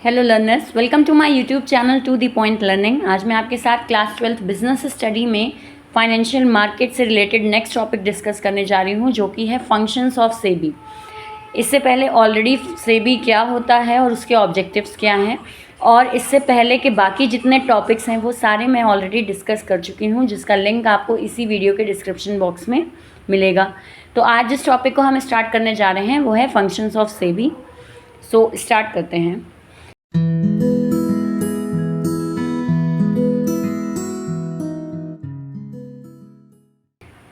Hello learners, welcome to my YouTube channel to the point learning. आज मैं आपके साथ क्लास 12 बिजनेस स्टडी में फाइनेंशियल मार्केट से रिलेटेड नेक्स्ट टॉपिक डिस्कस करने जा रही हूँ, जो कि है फंक्शंस ऑफ सेबी। इससे पहले ऑलरेडी सेबी क्या होता है और उसके ऑब्जेक्टिव्स क्या हैं, और इससे पहले के बाकी जितने टॉपिक्स हैं वो सारे मैं ऑलरेडी डिस्कस कर चुकी हूँ, जिसका लिंक आपको इसी वीडियो के डिस्क्रिप्शन बॉक्स में मिलेगा। तो आज जिस टॉपिक को हम स्टार्ट करने जा रहे हैं वो है functions of SEBI. So start करते हैं।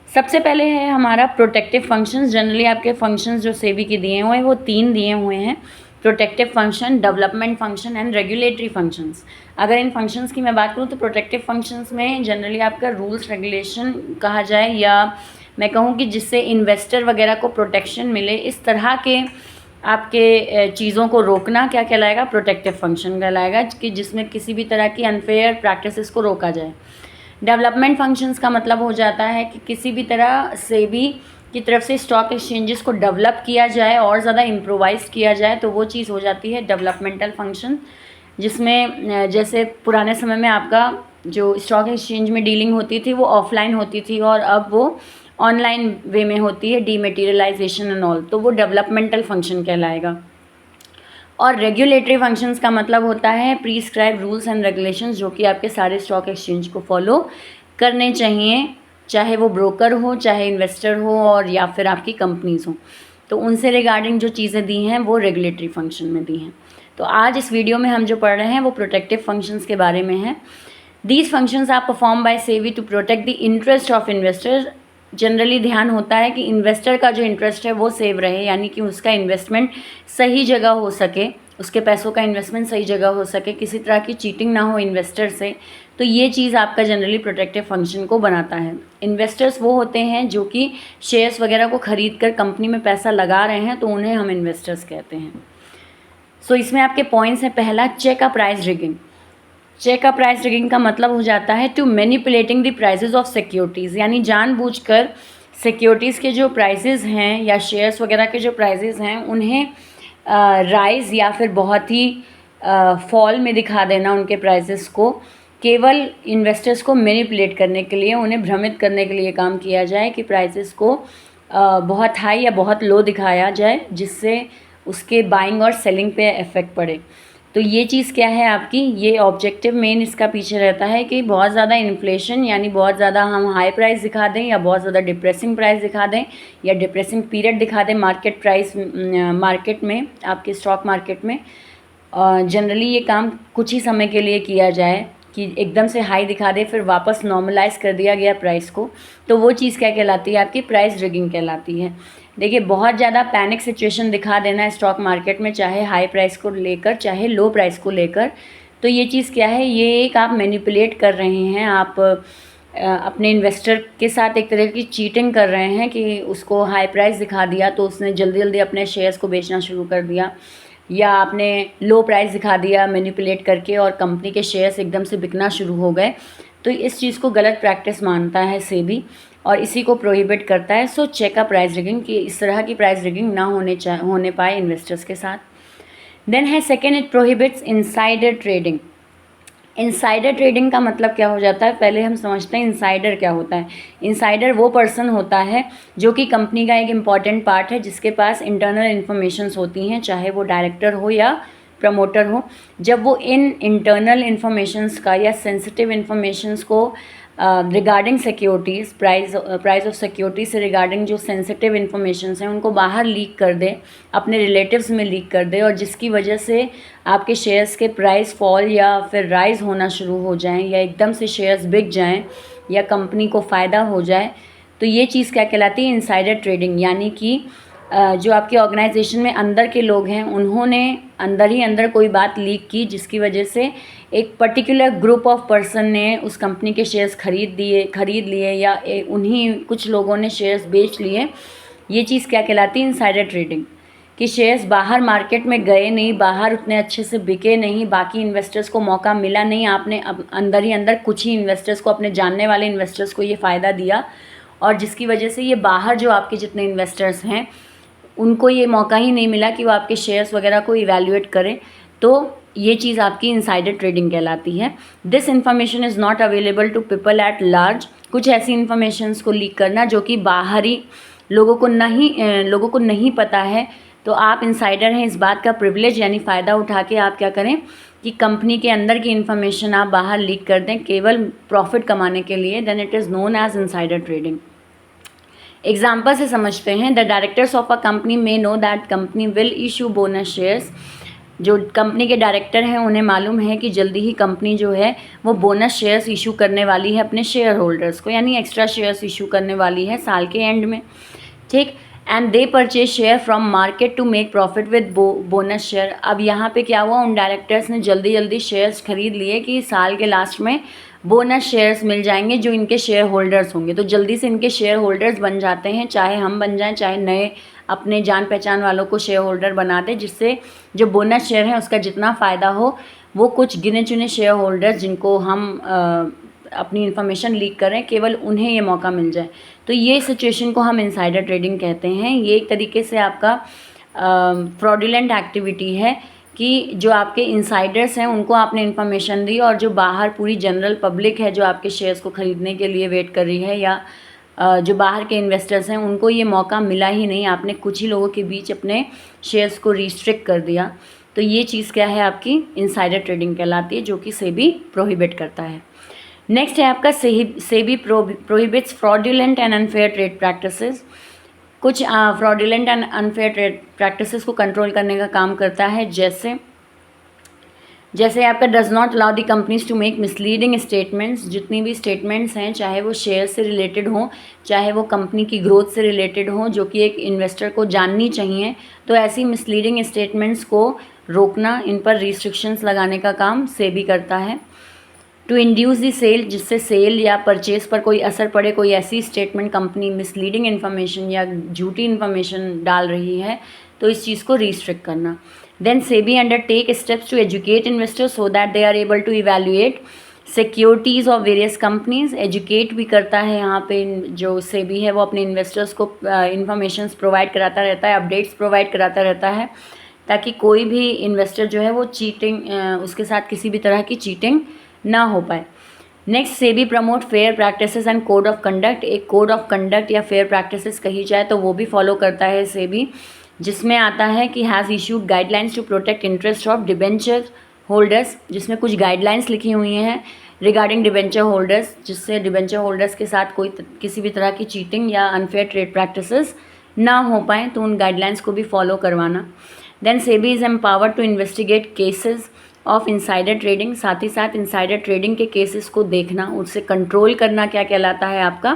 सबसे पहले है हमारा प्रोटेक्टिव फंक्शंस। जनरली आपके फंक्शंस जो सेबी के दिए हुए हैं वो 3 दिए हुए हैं: protective function, development function and regulatory functions. अगर इन फंक्शंस की मैं बात करूँ तो प्रोटेक्टिव फंक्शंस में जनरली आपका रूल्स रेगुलेशन कहा जाए, या मैं कहूँ कि जिससे इन्वेस्टर वगैरह को प्रोटेक्शन मिले, इस तरह के आपके चीज़ों को रोकना क्या कहलाएगा? प्रोटेक्टिव फंक्शन कहलाएगा, कि जिसमें किसी भी तरह की अनफेयर प्रैक्टिसेस को रोका जाए। डेवलपमेंट फंक्शंस का मतलब हो जाता है कि किसी भी तरह सेबी की तरफ से स्टॉक एक्सचेंजेस को डेवलप किया जाए और ज़्यादा इम्प्रोवाइज किया जाए, तो वो चीज़ हो जाती है डेवलपमेंटल फंक्शन। जिसमें जैसे पुराने समय में आपका जो स्टॉक एक्सचेंज में डीलिंग होती थी वो ऑफलाइन होती थी, और अब वो ऑनलाइन वे में होती है, डीमेटीरियलाइजेशन एंड ऑल, तो वो डेवलपमेंटल फंक्शन कहलाएगा। और रेगुलेटरी फंक्शंस का मतलब होता है प्रीस्क्राइब रूल्स एंड रेगुलेशंस, जो कि आपके सारे स्टॉक एक्सचेंज को फॉलो करने चाहिए, चाहे वो ब्रोकर हो, चाहे इन्वेस्टर हो, और या फिर आपकी कंपनीज हो। तो उनसे रिगार्डिंग जो चीज़ें दी हैं वो रेगुलेटरी फंक्शन में दी हैं। तो आज इस वीडियो में हम जो पढ़ रहे हैं वो प्रोटेक्टिव फंक्शंस के बारे में है। These functions are perform by SEBI to protect the interest of investor. Generally ध्यान होता है कि इन्वेस्टर का जो इंटरेस्ट है वो सेव रहे, यानी कि उसका इन्वेस्टमेंट सही जगह हो सके, उसके पैसों का इन्वेस्टमेंट सही जगह हो सके, किसी तरह की चीटिंग ना हो इन्वेस्टर से। तो ये चीज़ आपका जनरली प्रोटेक्टिव फंक्शन को बनाता है। इन्वेस्टर्स वो होते हैं जो कि शेयर्स वगैरह को खरीद कर कंपनी में पैसा लगा रहे हैं, तो उन्हें हम इन्वेस्टर्स कहते हैं। सो इसमें आपके पॉइंट्स हैं। पहला, check a price rigging. Check a price rigging का मतलब हो जाता है to manipulating the prices of securities, यानी जानबूझकर सिक्योरिटीज़ के जो प्राइसेस हैं या शेयर्स वगैरह के जो प्राइसेस हैं उन्हें राइज़ या फिर बहुत ही फॉल में दिखा देना उनके प्राइसेस को, केवल इन्वेस्टर्स को मैनिपुलेट करने के लिए, उन्हें भ्रमित करने के लिए काम किया जाए कि प्राइसेस को बहुत हाई या बहुत लो दिखाया जाए, जिससे उसके बाइंग और सेलिंग पे इफ़ेक्ट पड़े। तो ये चीज़ क्या है आपकी, ये ऑब्जेक्टिव मेन इसका पीछे रहता है कि बहुत ज़्यादा इन्फ्लेशन, यानी बहुत ज़्यादा हम हाई प्राइस दिखा दें, या बहुत ज़्यादा डिप्रेसिंग प्राइस दिखा दें, या डिप्रेसिंग पीरियड दिखा दें मार्केट प्राइस मार्केट में, आपके स्टॉक मार्केट में। जनरली ये काम कुछ ही समय के लिए किया जाए कि एकदम से हाई दिखा दे फिर वापस नॉर्मलाइज कर दिया गया प्राइस को, तो वो चीज़ क्या कहलाती है? आपकी प्राइस रिगिंग कहलाती है। देखिए, बहुत ज़्यादा पैनिक सिचुएशन दिखा देना है स्टॉक मार्केट में, चाहे हाई प्राइस को लेकर चाहे लो प्राइस को लेकर, तो ये चीज़ क्या है? ये एक आप मैनिपुलेट कर रहे हैं, आप अपने इन्वेस्टर के साथ एक तरह की चीटिंग कर रहे हैं कि उसको हाई प्राइस दिखा दिया तो उसने जल्दी जल्दी अपने शेयर्स को बेचना शुरू कर दिया, या आपने लो प्राइस दिखा दिया मैनिपुलेट करके और कंपनी के शेयर्स एकदम से बिकना शुरू हो गए। तो इस चीज़ को गलत प्रैक्टिस मानता है सेबी और इसी को प्रोहिबिट करता है। So check a price rigging, कि इस तरह की प्राइस रिगिंग ना होने पाए इन्वेस्टर्स के साथ। देन है second, it prohibits insider trading. Insider trading का मतलब क्या हो जाता है? पहले हम समझते हैं इनसाइडर क्या होता है। इनसाइडर वो पर्सन होता है जो कि कंपनी का एक इम्पॉर्टेंट पार्ट है, जिसके पास इंटरनल इन्फॉर्मेशंस होती हैं, चाहे वो डायरेक्टर हो या प्रमोटर हो। जब वो इन इंटरनल इन्फॉर्मेशंस का या सेंसिटिव इन्फॉर्मेशंस को regarding securities, price of securities से रिगार्डिंग जो सेंसिटिव इन्फॉर्मेशंस हैं उनको बाहर लीक कर दे, अपने रिलेटिव्स में लीक कर दे, और जिसकी वजह से आपके शेयर्स के प्राइस फॉल या फिर राइज़ होना शुरू हो जाएं, या एकदम से शेयर्स बिक जाएं, या कंपनी को फ़ायदा हो जाए, तो ये चीज़ क्या कहलाती है? Insider trading. यानी कि जो आपके ऑर्गेनाइजेशन में अंदर के लोग हैं उन्होंने अंदर ही अंदर कोई बात लीक की, जिसकी वजह से एक पर्टिकुलर ग्रुप ऑफ पर्सन ने उस कंपनी के शेयर्स खरीद लिए, या उन्हीं कुछ लोगों ने शेयर्स बेच लिए। ये चीज़ क्या कहलाती है? Insider trading. कि शेयर्स बाहर मार्केट में गए नहीं, बाहर उतने अच्छे से बिके नहीं, बाकी इन्वेस्टर्स को मौका मिला नहीं, आपने अब अंदर ही अंदर कुछ ही इन्वेस्टर्स को, अपने जानने वाले इन्वेस्टर्स को ये फ़ायदा दिया, और जिसकी वजह से ये बाहर जो आपके जितने इन्वेस्टर्स हैं उनको ये मौका ही नहीं मिला कि वो आपके शेयर्स वगैरह को इवैल्यूएट करें। तो ये चीज़ आपकी इनसाइडर ट्रेडिंग कहलाती है। This information is not available to people at large. कुछ ऐसी इन्फॉर्मेशंस को लीक करना जो कि बाहरी लोगों को नहीं पता है, तो आप इनसाइडर हैं, इस बात का प्रिविलेज यानी फ़ायदा उठा के आप क्या करें कि कंपनी के अंदर की इन्फॉर्मेशन आप बाहर लीक कर दें केवल प्रॉफिट कमाने के लिए, then it is known as insider trading. Example से समझते हैं। The directors of a company may know that company will issue bonus shares. जो कंपनी के डायरेक्टर हैं उन्हें मालूम है कि जल्दी ही कंपनी जो है वो बोनस शेयर्स इशू करने वाली है अपने शेयर होल्डर्स को, यानी एक्स्ट्रा शेयर्स इशू करने वाली है साल के एंड में, ठीक। And they purchase share from market to make profit with bonus share. अब यहाँ पे क्या हुआ, उन डायरेक्टर्स ने जल्दी जल्दी शेयर्स खरीद लिए कि साल के लास्ट में बोनस शेयर्स मिल जाएंगे जो इनके शेयर होल्डर्स होंगे, तो जल्दी से इनके शेयर होल्डर्स बन जाते हैं, चाहे हम बन जाएं चाहे नए अपने जान पहचान वालों को शेयर होल्डर बना दें, जिससे जो बोनस शेयर है उसका जितना फ़ायदा हो वो कुछ गिने चुने शेयर होल्डर्स जिनको हम अपनी इन्फॉर्मेशन लीक करें केवल उन्हें ये मौका मिल जाए। तो ये सिचुएशन को हम इनसाइडर ट्रेडिंग कहते हैं। ये एक तरीके से आपका फ्रॉडुलेंट एक्टिविटी है कि जो आपके इनसाइडर्स हैं उनको आपने इन्फॉर्मेशन दी और जो बाहर पूरी जनरल पब्लिक है जो आपके शेयर्स को ख़रीदने के लिए वेट कर रही है या जो बाहर के इन्वेस्टर्स हैं उनको ये मौका मिला ही नहीं, आपने कुछ ही लोगों के बीच अपने शेयर्स को रिस्ट्रिक्ट कर दिया। तो ये चीज़ क्या है, आपकी इनसाइडर ट्रेडिंग कहलाती है, जो कि सेबी प्रोहिबिट करता है। नेक्स्ट है आपका SEBI prohibits fraudulent and unfair trade practices. कुछ fraudulent and unfair trade practices को कंट्रोल करने का काम करता है, जैसे आपका does not allow the companies to make misleading statements. जितनी भी स्टेटमेंट्स हैं, चाहे वो शेयर से रिलेटेड हों, चाहे वो कंपनी की ग्रोथ से रिलेटेड हों, जो कि एक इन्वेस्टर को जाननी चाहिए, तो ऐसी मिसलीडिंग स्टेटमेंट्स को रोकना, इन पर रिस्ट्रिक्शंस लगाने का काम सेबी करता है। टू इंड्यूस दी सेल, जिससे सेल या परचेज पर कोई असर पड़े, कोई ऐसी स्टेटमेंट कंपनी मिसलीडिंग इन्फॉर्मेशन या झूठी इन्फॉर्मेशन डाल रही है, तो इस चीज़ को रिस्ट्रिक्ट करना। Then SEBI undertake steps to educate investors so that they are able to evaluate securities of various companies. Educate भी करता है यहाँ पे जो सेबी है, वो अपने इन्वेस्टर्स को इन्फॉर्मेशंस प्रोवाइड कराता रहता है, अपडेट्स प्रोवाइड कराता रहता है, ताकि कोई भी इन्वेस्टर जो है वो उसके साथ किसी भी तरह की चीटिंग ना हो पाए। Next, SEBI promote fair practices and code of conduct. एक कोड ऑफ कंडक्ट या फेयर प्रैक्टिसेस कही जाए तो वो भी फॉलो करता है सेबी, जिसमें आता है कि has issued guidelines to protect interest of debenture holders, जिसमें कुछ गाइडलाइंस लिखी हुई हैं रिगार्डिंग डिबेंचर होल्डर्स, जिससे डिबेंचर होल्डर्स के साथ किसी भी तरह की चीटिंग या अनफेयर ट्रेड प्रैक्टिसेस ना हो पाएँ, तो उन गाइडलाइंस को भी फॉलो करवाना। Then SEBI is empowered to investigate cases of insider trading. साथ ही साथ इनसाइडर ट्रेडिंग के केसेस को देखना, उससे कंट्रोल करना क्या कहलाता है आपका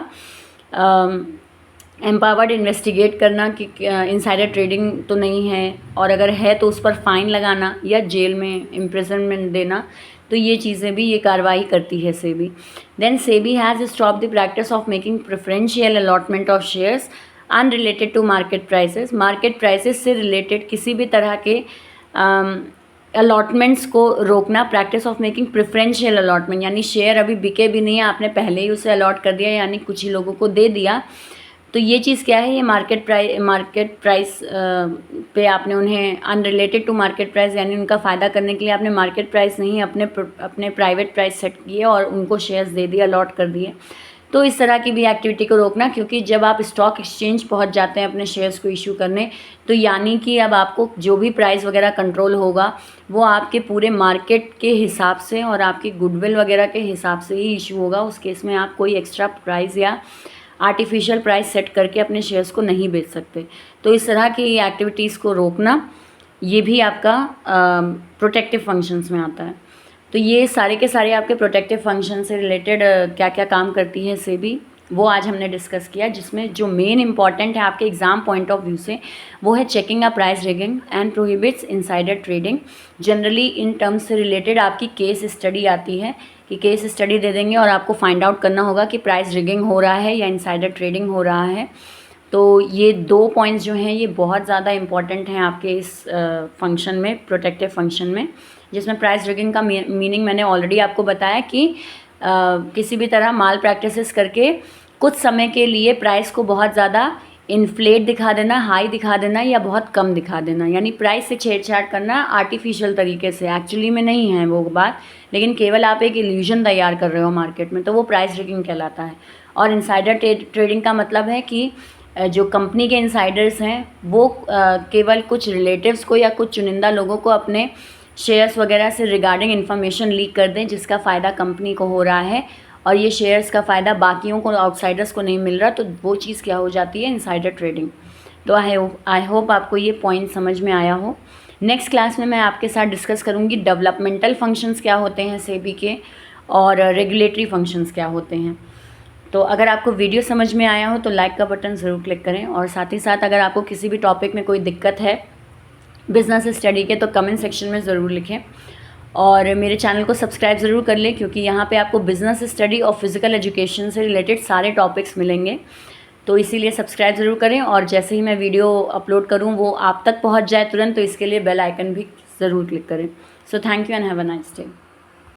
एम्पावर्ड इन्वेस्टिगेट करना कि इनसाइडर ट्रेडिंग तो नहीं है, और अगर है तो उस पर फ़ाइन लगाना या जेल में इम्प्रिजनमेंट देना। तो ये चीज़ें भी ये कार्रवाई करती है SEBI. Then SEBI has stop the practice of making preferential allotment of shares unrelated to market prices. Market prices से रिलेटेड किसी भी तरह के अलॉटमेंट्स को रोकना। Practice of making preferential allotment, यानी शेयर अभी बिके भी नहीं है, आपने पहले ही उसे अलॉट कर दिया, यानी कुछ ही लोगों को दे दिया। तो ये चीज़ क्या है, ये मार्केट प्राइस पे आपने उन्हें अनरिलेटेड टू मार्केट प्राइस, यानी उनका फ़ायदा करने के लिए आपने मार्केट प्राइस नहीं अपने प्राइवेट प्राइस सेट किए और उनको शेयर्स दे दिए, अलॉट कर दिए। तो इस तरह की भी एक्टिविटी को रोकना, क्योंकि जब आप स्टॉक एक्सचेंज पहुंच जाते हैं अपने शेयर्स को इशू करने, तो यानी कि अब आपको जो भी प्राइस वगैरह कंट्रोल होगा वो आपके पूरे मार्केट के हिसाब से और आपकी गुडविल वगैरह के हिसाब से ही इशू होगा। उस केस में आप कोई एक्स्ट्रा प्राइस या आर्टिफिशियल प्राइस सेट करके अपने शेयर्स को नहीं बेच सकते। तो इस तरह की एक्टिविटीज़ को रोकना, ये भी आपका प्रोटेक्टिव फंक्शंस में आता है। तो ये सारे के सारे आपके प्रोटेक्टिव फंक्शन से रिलेटेड क्या क्या काम करती है सेबी, वो आज हमने डिस्कस किया, जिसमें जो मेन इंपॉर्टेंट है आपके एग्जाम पॉइंट ऑफ व्यू से वो है checking a price rigging and prohibits insider trading. Generally in terms से रिलेटेड आपकी केस स्टडी आती है कि केस स्टडी दे देंगे और आपको फाइंड आउट करना होगा कि प्राइस रिगिंग हो रहा है या इनसाइडर ट्रेडिंग हो रहा है। तो ये 2 पॉइंट्स जो हैं ये बहुत ज़्यादा इंपॉर्टेंट हैं आपके इस फंक्शन में, प्रोटेक्टिव फंक्शन में, जिसमें प्राइस रिगिंग का मीनिंग मैंने ऑलरेडी आपको बताया कि किसी भी तरह माल प्रैक्टिसेस करके कुछ समय के लिए प्राइस को बहुत ज़्यादा इन्फ्लेट दिखा देना, हाई दिखा देना या बहुत कम दिखा देना, यानी प्राइस से छेड़छाड़ करना आर्टिफिशियल तरीके से, एक्चुअली में नहीं है वो बात, लेकिन केवल आप एक इल्यूजन तैयार कर रहे हो मार्केट में, तो वो प्राइस रिगिंग कहलाता है। और इनसाइडर ट्रेडिंग का मतलब है कि जो कंपनी के इनसाइडर्स हैं वो केवल कुछ रिलेटिव्स को या कुछ चुनिंदा लोगों को अपने शेयर्स वगैरह से रिगार्डिंग इन्फॉर्मेशन लीक कर दें जिसका फ़ायदा कंपनी को हो रहा है और ये शेयर्स का फ़ायदा बाकियों को, आउटसाइडर्स को नहीं मिल रहा, तो वो चीज़ क्या हो जाती है, इनसाइडर ट्रेडिंग। तो आई होप आपको ये पॉइंट समझ में आया हो। नेक्स्ट क्लास में मैं आपके साथ डिस्कस करूँगी डेवलपमेंटल फंक्शंस क्या होते हैं सेबी के और रेगुलेटरी फंक्शंस क्या होते हैं। तो अगर आपको वीडियो समझ में आया हो तो लाइक का बटन ज़रूर क्लिक करें, और साथ ही साथ अगर आपको किसी भी टॉपिक में कोई दिक्कत है बिज़नेस स्टडी के तो कमेंट सेक्शन में ज़रूर लिखें, और मेरे चैनल को सब्सक्राइब ज़रूर कर लें क्योंकि यहाँ पे आपको बिज़नेस स्टडी और फिज़िकल एजुकेशन से रिलेटेड सारे टॉपिक्स मिलेंगे। तो इसीलिए सब्सक्राइब ज़रूर करें, और जैसे ही मैं वीडियो अपलोड करूँ वो आप तक पहुँच जाए तुरंत, तो इसके लिए बेल आइकन भी ज़रूर क्लिक करें। So thank you and have a nice day.